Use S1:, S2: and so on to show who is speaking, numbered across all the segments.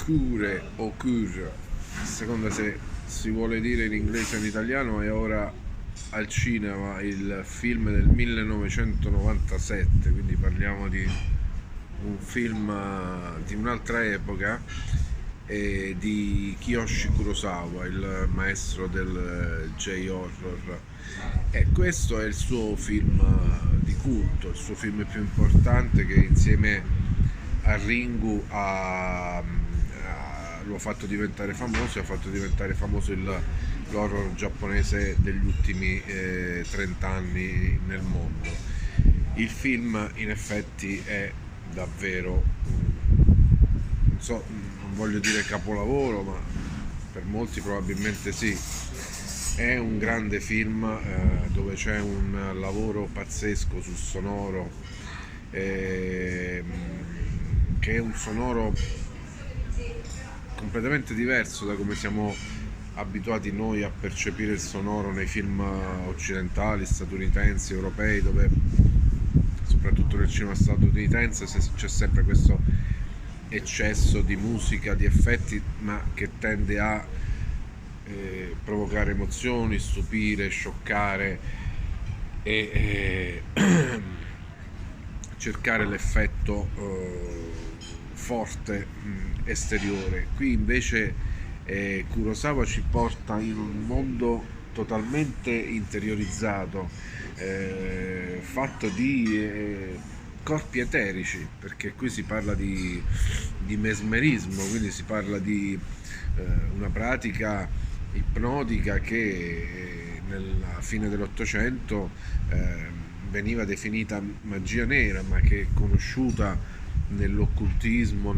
S1: Cure o Cure, a seconda se si vuole dire in inglese o in italiano, è ora al cinema il film del 1997, quindi parliamo di un film di un'altra epoca, di Kiyoshi Kurosawa, il maestro del J-horror. E questo è il suo film di culto, il suo film più importante, che insieme a Ringu lo ha fatto diventare famoso, e ha fatto diventare famoso l'horror giapponese degli ultimi 30 anni nel mondo. Il film in effetti è davvero, non so, non voglio dire capolavoro, ma per molti probabilmente sì. È un grande film dove c'è un lavoro pazzesco sul sonoro, eh, che è un sonoro completamente diverso da come siamo abituati noi a percepire il sonoro nei film occidentali, statunitensi, europei, dove soprattutto nel cinema statunitense c'è sempre questo eccesso di musica, di effetti, ma che tende a provocare emozioni, stupire, scioccare e cercare l'effetto forte esteriore. Qui invece Kurosawa ci porta in un mondo totalmente interiorizzato, fatto di corpi eterici, perché qui si parla di mesmerismo, quindi si parla di una pratica ipnotica che nella fine dell'Ottocento veniva definita magia nera, ma che è conosciuta nell'occultismo,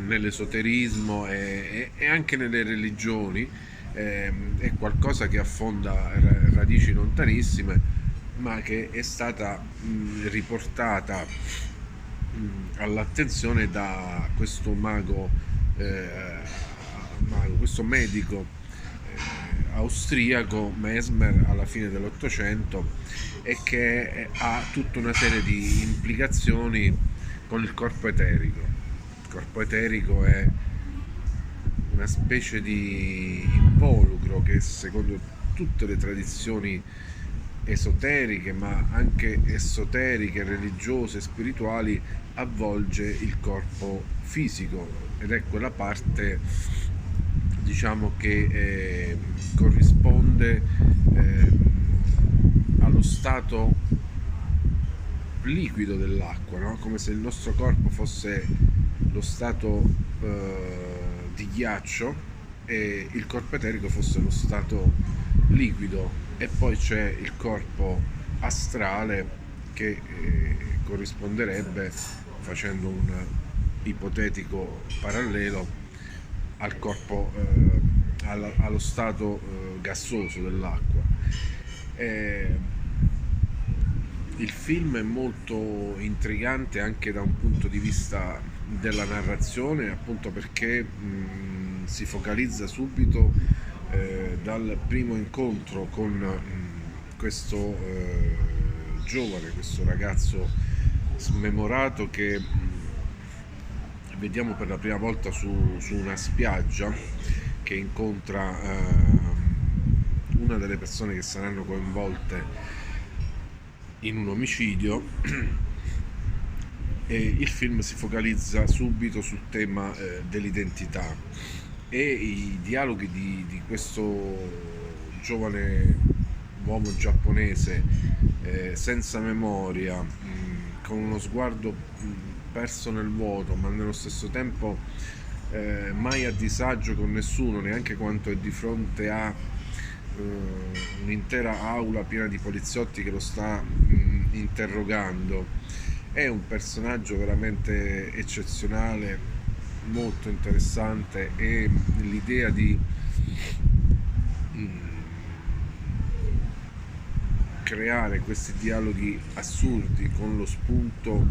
S1: nell'esoterismo e anche nelle religioni. È qualcosa che affonda radici lontanissime, ma che è stata riportata all'attenzione da questo questo medico austriaco, Mesmer, alla fine dell'Ottocento, e che ha tutta una serie di implicazioni con il corpo eterico. Il corpo eterico è una specie di involucro che, secondo tutte le tradizioni esoteriche, ma anche esoteriche, religiose, spirituali, avvolge il corpo fisico, ed è quella parte, diciamo, che corrisponde allo stato liquido dell'acqua, no? Come se il nostro corpo fosse lo stato di ghiaccio e il corpo eterico fosse lo stato liquido, e poi c'è il corpo astrale che corrisponderebbe, facendo un ipotetico parallelo, al corpo, allo stato gassoso dell'acqua. Eh, il film è molto intrigante anche da un punto di vista della narrazione, appunto perché si focalizza subito dal primo incontro con questo giovane, questo ragazzo smemorato che vediamo per la prima volta su una spiaggia, che incontra una delle persone che saranno coinvolte in un omicidio. E il film si focalizza subito sul tema dell'identità, e i dialoghi di questo giovane uomo giapponese senza memoria, con uno sguardo perso nel vuoto, ma nello stesso tempo mai a disagio con nessuno, neanche quanto è di fronte a un'intera aula piena di poliziotti che lo sta interrogando. È un personaggio veramente eccezionale, molto interessante, e l'idea di creare questi dialoghi assurdi con lo spunto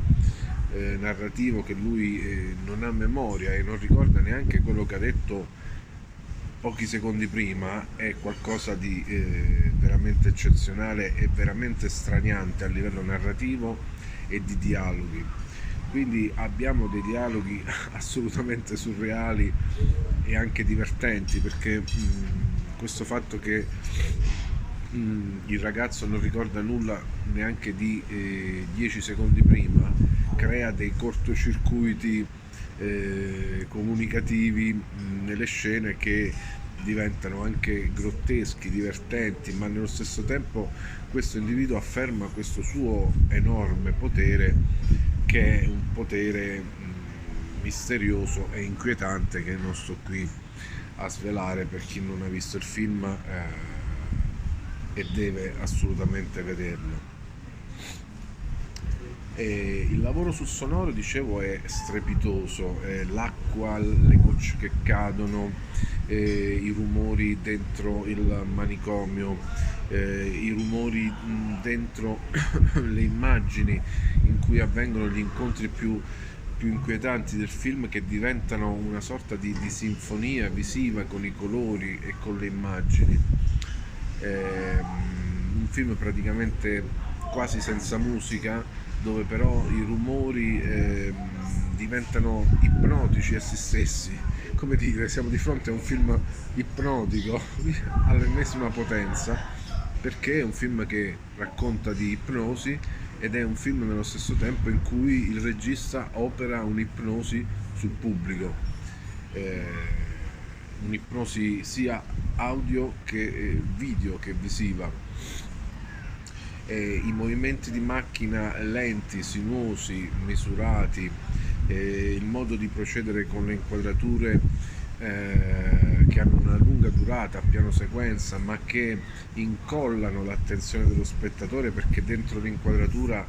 S1: narrativo che lui non ha memoria e non ricorda neanche quello che ha detto pochi secondi prima, è qualcosa di veramente eccezionale e veramente straniante a livello narrativo e di dialoghi. quindi abbiamo dei dialoghi assolutamente surreali e anche divertenti, perché questo fatto che il ragazzo non ricorda nulla neanche di 10 secondi prima crea dei cortocircuiti comunicativi nelle scene che diventano anche grotteschi, divertenti, ma nello stesso tempo questo individuo afferma questo suo enorme potere, che è un potere misterioso e inquietante, che non sto qui a svelare per chi non ha visto il film e deve assolutamente vederlo. E il lavoro sul sonoro, dicevo, è strepitoso, l'acqua, le gocce che cadono, i rumori dentro il manicomio, i rumori dentro le immagini in cui avvengono gli incontri più inquietanti del film, che diventano una sorta di sinfonia visiva con i colori e con le immagini. Un film praticamente quasi senza musica, dove però i rumori diventano ipnotici essi stessi. Come dire, siamo di fronte a un film ipnotico all'ennesima potenza, perché è un film che racconta di ipnosi ed è un film nello stesso tempo in cui il regista opera un'ipnosi sul pubblico, un'ipnosi sia audio che video che visiva. I movimenti di macchina lenti, sinuosi, misurati, il modo di procedere con le inquadrature che hanno una lunga durata a piano sequenza, ma che incollano l'attenzione dello spettatore, perché dentro l'inquadratura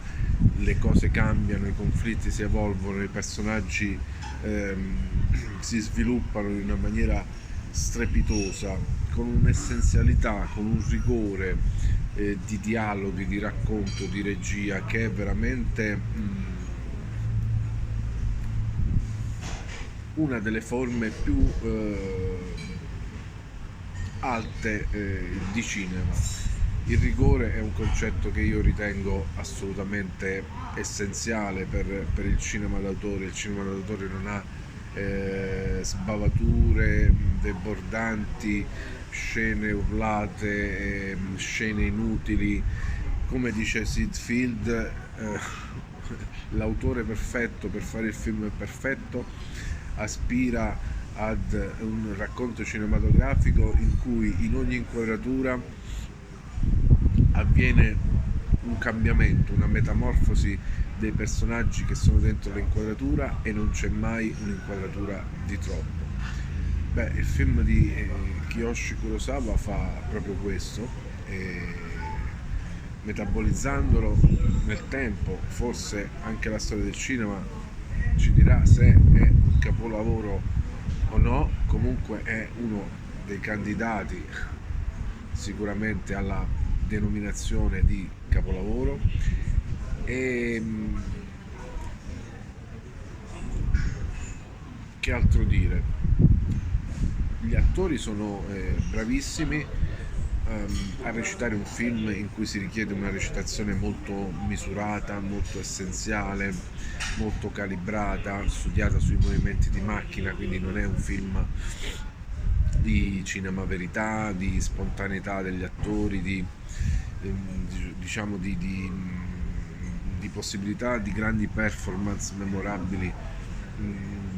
S1: le cose cambiano, i conflitti si evolvono, i personaggi si sviluppano in una maniera strepitosa, con un'essenzialità, con un rigore di dialoghi, di racconto, di regia, che è veramente una delle forme più alte di cinema. Il rigore è un concetto che io ritengo assolutamente essenziale per il cinema d'autore. Il cinema d'autore non ha sbavature debordanti, scene urlate, scene inutili. Come dice Sid Field, l'autore perfetto per fare il film perfetto aspira ad un racconto cinematografico in cui in ogni inquadratura avviene un cambiamento, una metamorfosi dei personaggi che sono dentro l'inquadratura, e non c'è mai un'inquadratura di troppo. Beh, il film di Kiyoshi Kurosawa fa proprio questo, metabolizzandolo nel tempo. Forse anche la storia del cinema ci dirà se è un capolavoro o no. Comunque è uno dei candidati sicuramente alla denominazione di capolavoro. E che altro dire? Gli attori sono bravissimi a recitare un film in cui si richiede una recitazione molto misurata, molto essenziale, molto calibrata, studiata sui movimenti di macchina, quindi non è un film di cinema verità, di spontaneità degli attori, diciamo di possibilità di grandi performance memorabili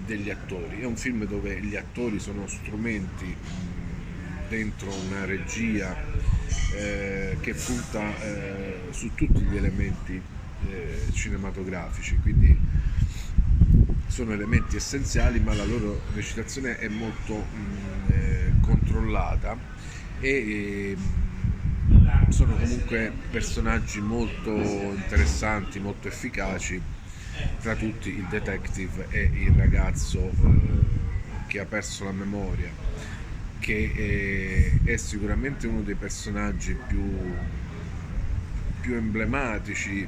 S1: degli attori. È un film dove gli attori sono strumenti dentro una regia che punta su tutti gli elementi cinematografici, quindi sono elementi essenziali, ma la loro recitazione è molto controllata, e sono comunque personaggi molto interessanti, molto efficaci, tra tutti il detective e il ragazzo che ha perso la memoria, che è sicuramente uno dei personaggi più emblematici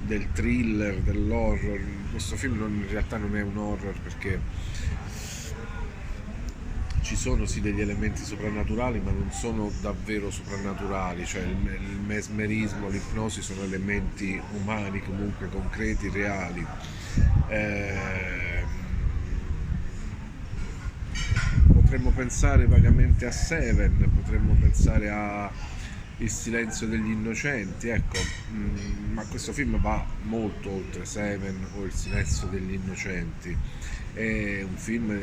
S1: del thriller, dell'horror. Questo film in realtà non è un horror, perché ci sono sì degli elementi soprannaturali, ma non sono davvero soprannaturali, cioè il mesmerismo, l'ipnosi sono elementi umani, comunque concreti, reali. Eh, Potremmo pensare vagamente a Seven, potremmo pensare a Il silenzio degli innocenti, ecco, ma questo film va molto oltre Seven o Il silenzio degli innocenti. È un film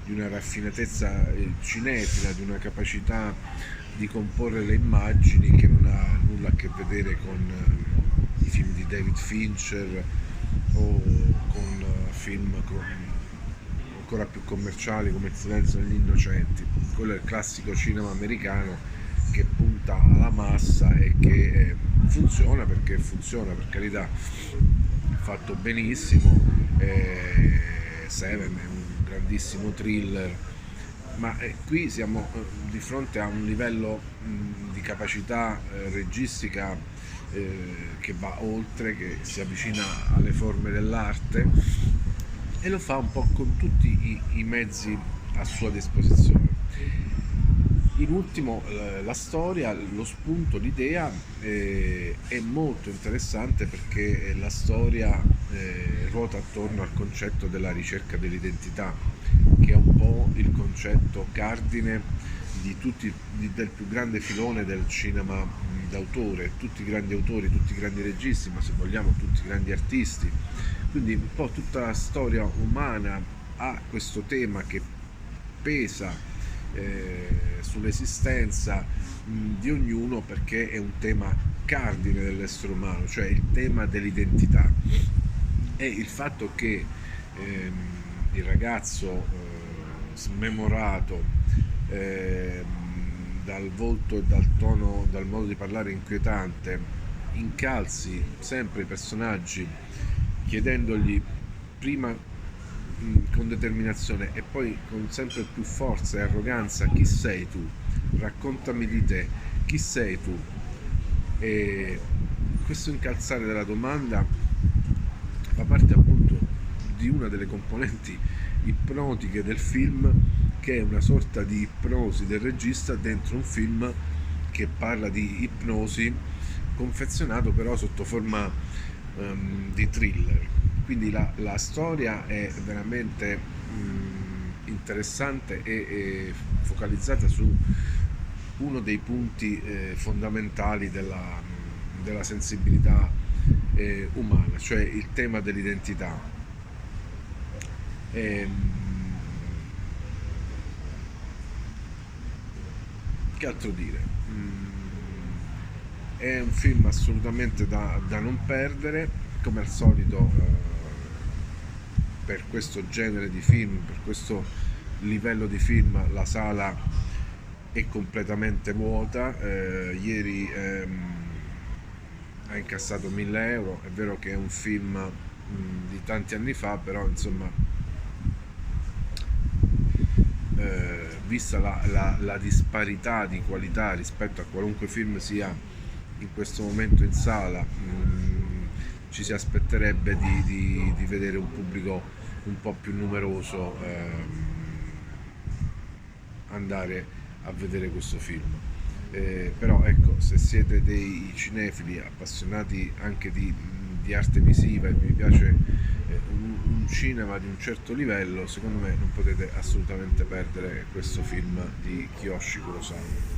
S1: di una raffinatezza cinefila, di una capacità di comporre le immagini che non ha nulla a che vedere con i film di David Fincher o con film ancora più commerciali come Il silenzio degli innocenti. Quello è il classico cinema americano che punta alla massa e che funziona, perché funziona, per carità, fatto benissimo. Seven è un grandissimo thriller, ma qui siamo di fronte a un livello di capacità registica che va oltre, che si avvicina alle forme dell'arte e lo fa un po' con tutti i mezzi a sua disposizione. In ultimo la storia, lo spunto, l'idea è molto interessante, perché la storia ruota attorno al concetto della ricerca dell'identità, che è un po' il concetto cardine del più grande filone del cinema d'autore, tutti i grandi autori, tutti i grandi registi, ma se vogliamo tutti i grandi artisti. Quindi un po' tutta la storia umana ha questo tema che pesa sull'esistenza di ognuno, perché è un tema cardine dell'essere umano, cioè il tema dell'identità, e il fatto che il ragazzo smemorato dal volto e dal tono, dal modo di parlare inquietante, incalzi sempre i personaggi chiedendogli prima con determinazione e poi con sempre più forza e arroganza: chi sei tu? Raccontami di te, chi sei tu? E questo incalzare della domanda fa parte appunto di una delle componenti ipnotiche del film, che è una sorta di ipnosi del regista dentro un film che parla di ipnosi, confezionato però sotto forma di thriller. Quindi la storia è veramente interessante e focalizzata su uno dei punti fondamentali della sensibilità umana, cioè il tema dell'identità. E, che altro dire? È un film assolutamente da non perdere, come al solito. Per questo genere di film, per questo livello di film, la sala è completamente vuota. Ieri ha incassato 1000 euro. È vero che è un film di tanti anni fa, però insomma, vista la disparità di qualità rispetto a qualunque film sia in questo momento in sala, ci si aspetterebbe di vedere un pubblico un po' più numeroso andare a vedere questo film. Però ecco, se siete dei cinefili appassionati anche di arte visiva e vi piace un cinema di un certo livello, secondo me non potete assolutamente perdere questo film di Kiyoshi Kurosawa.